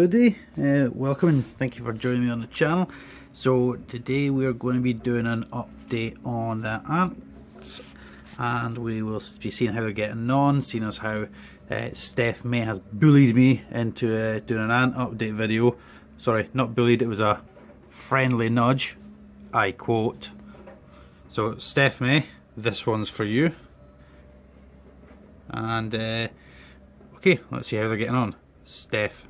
everybody, welcome and thank you for joining me on the channel. So today we are going to be doing an update on the ants, and we will be seeing how they're getting on, seeing as how Steph May has bullied me into doing an ant update video. Sorry, not bullied, it was a friendly nudge, I quote. So Steph May, this one's for you. And okay, let's see how they're getting on. Steph.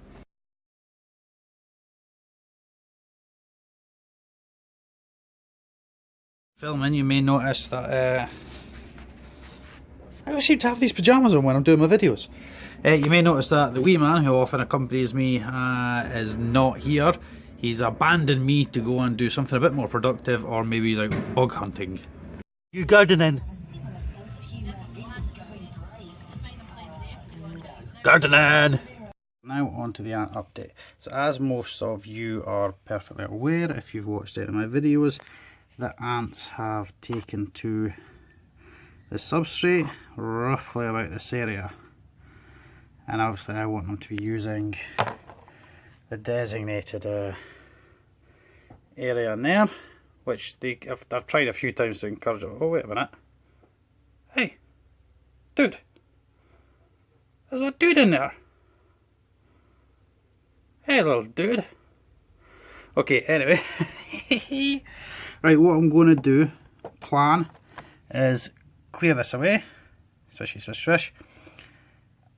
Filming, you may notice that I always seem to have these pyjamas on when I'm doing my videos. You may notice that the wee man who often accompanies me is not here. He's abandoned me to go and do something a bit more productive, or maybe he's out bug hunting. You gardening? Gardening! Now on to the ant update. So as most of you are perfectly aware, if you've watched any of my videos, the ants have taken to the substrate roughly about this area, and obviously I want them to be using the designated area in there, which I've tried a few times to encourage them. Oh, wait a minute. Hey, dude, there's a dude in there. Hey, little dude. Okay, anyway. Right, what I'm going to do, plan, is clear this away. Swishy, swish, swish.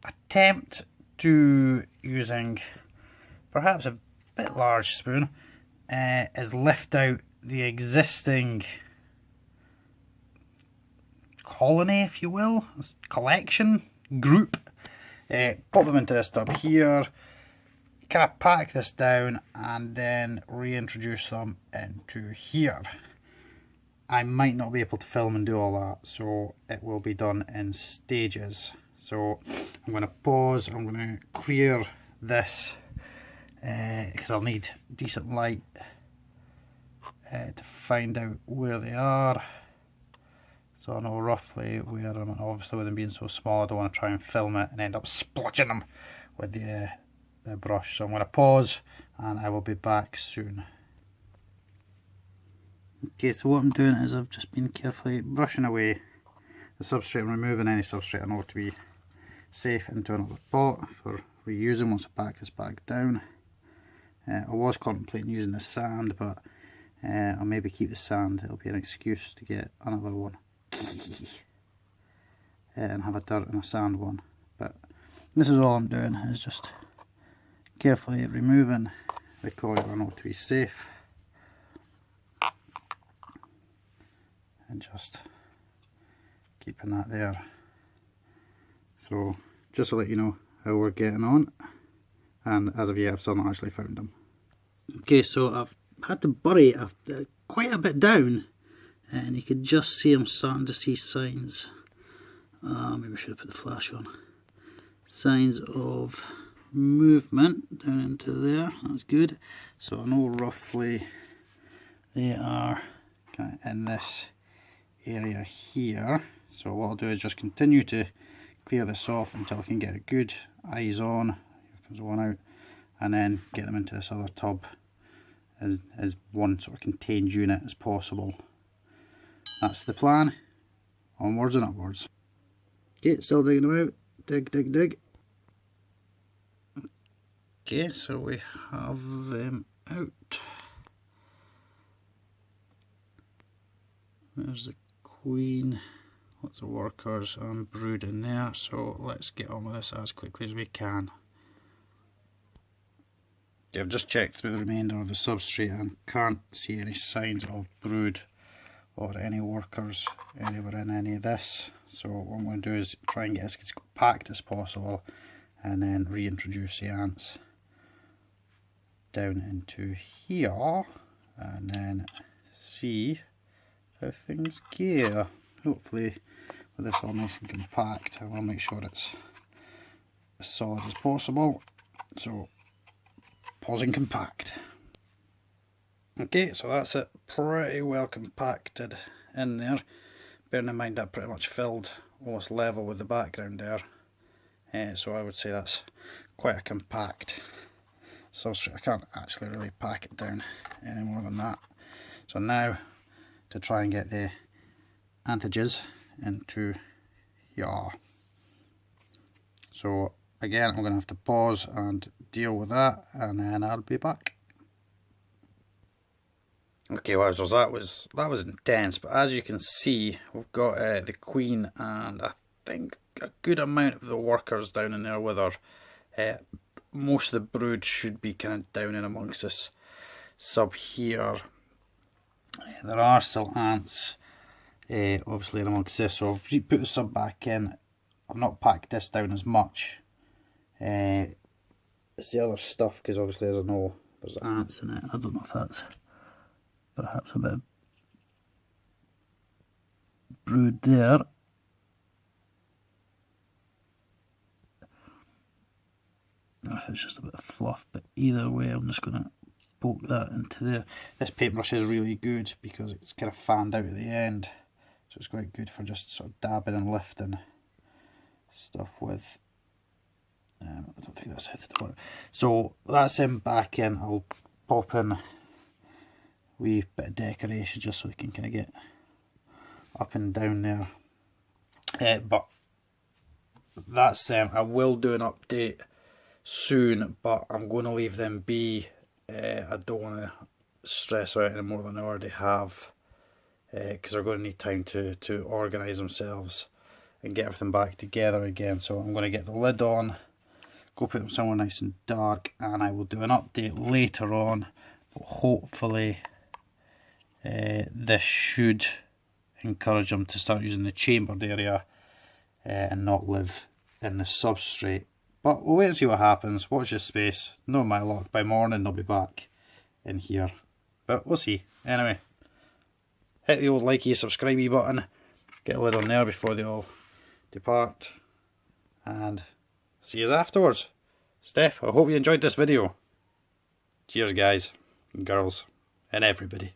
Attempt to, using perhaps a bit large spoon, is lift out the existing colony, if you will, collection, group. Pop them into this tub here. Kind of pack this down and then reintroduce them into here. I might not be able to film and do all that, so it will be done in stages. So I'm going to pause, I'm going to clear this because I'll need decent light to find out where they are. So I know roughly where I'm, obviously with them being so small I don't want to try and film it and end up splotching them with the brush. So I'm going to pause and I will be back soon. Okay, so what I'm doing is I've just been carefully brushing away the substrate and removing any substrate I know to be safe into another pot for reusing once I pack this back down. I was contemplating using the sand, but I'll maybe keep the sand. It'll be an excuse to get another one and have a dirt and a sand one. But this is all I'm doing, is just carefully removing the coil I know to be safe, and just keeping that there. So just to let you know how we're getting on, and as of yet I've still not actually found them. Okay, so I've had to bury quite a bit down, and you can just see I'm starting to see signs. Maybe I should have put the flash on. Signs of movement down into there. That's good. So I know roughly they are kind of in this area here. So what I'll do is just continue to clear this off until I can get a good eyes on. Here comes one out, and then get them into this other tub as one sort of contained unit as possible. That's the plan. Onwards and upwards. Okay, still digging them out. Dig, dig, dig. Okay, so we have them out. There's the queen, lots of workers and brood in there, so let's get on with this as quickly as we can. Okay, I've just checked through the remainder of the substrate and can't see any signs of brood or any workers anywhere in any of this. So what I'm going to do is try and get as compact as possible and then reintroduce the ants down into here and then see how things go. Hopefully with this all nice and compact, I will make sure it's as solid as possible. So pausing compact. Okay, so that's it, pretty well compacted in there. Bearing in mind that pretty much filled almost level with the background there. So I would say that's quite a compact substrate. I can't actually really pack it down any more than that. So now to try and get the antigens into here. So again, I'm going to have to pause and deal with that, and then I'll be back. Okay, wowzers, that was intense, but as you can see, we've got the queen and I think a good amount of the workers down in there with her. Most of the brood should be kind of down in amongst this sub here. There are still ants obviously in amongst this, so if you put the sub back in, I've not packed this down as much. It's the other stuff, because obviously, as I know, there's ants in it. I don't know if that's perhaps a bit of brood there. Or if it's just a bit of fluff, but either way, I'm just going to poke that into there. This paintbrush is really good because it's kind of fanned out at the end, so it's quite good for just sort of dabbing and lifting stuff with. I don't think that's how to work. So that's him back in. I'll pop in a wee bit of decoration just so we can kind of get up and down there. But that's I will do an update soon, but I'm going to leave them be. I don't want to stress out any more than I already have, because they're going to need time to organise themselves and get everything back together again. So I'm going to get the lid on, go put them somewhere nice and dark, and I will do an update later on. But hopefully this should encourage them to start using the chambered area and not live in the substrate. But we'll wait and see what happens. Watch this space. No my luck, by morning they'll be back in here. But we'll see. Anyway, hit the old likey, subscribey button. Get a lid on there before they all depart. And see you afterwards. Steph, I hope you enjoyed this video. Cheers guys and girls and everybody.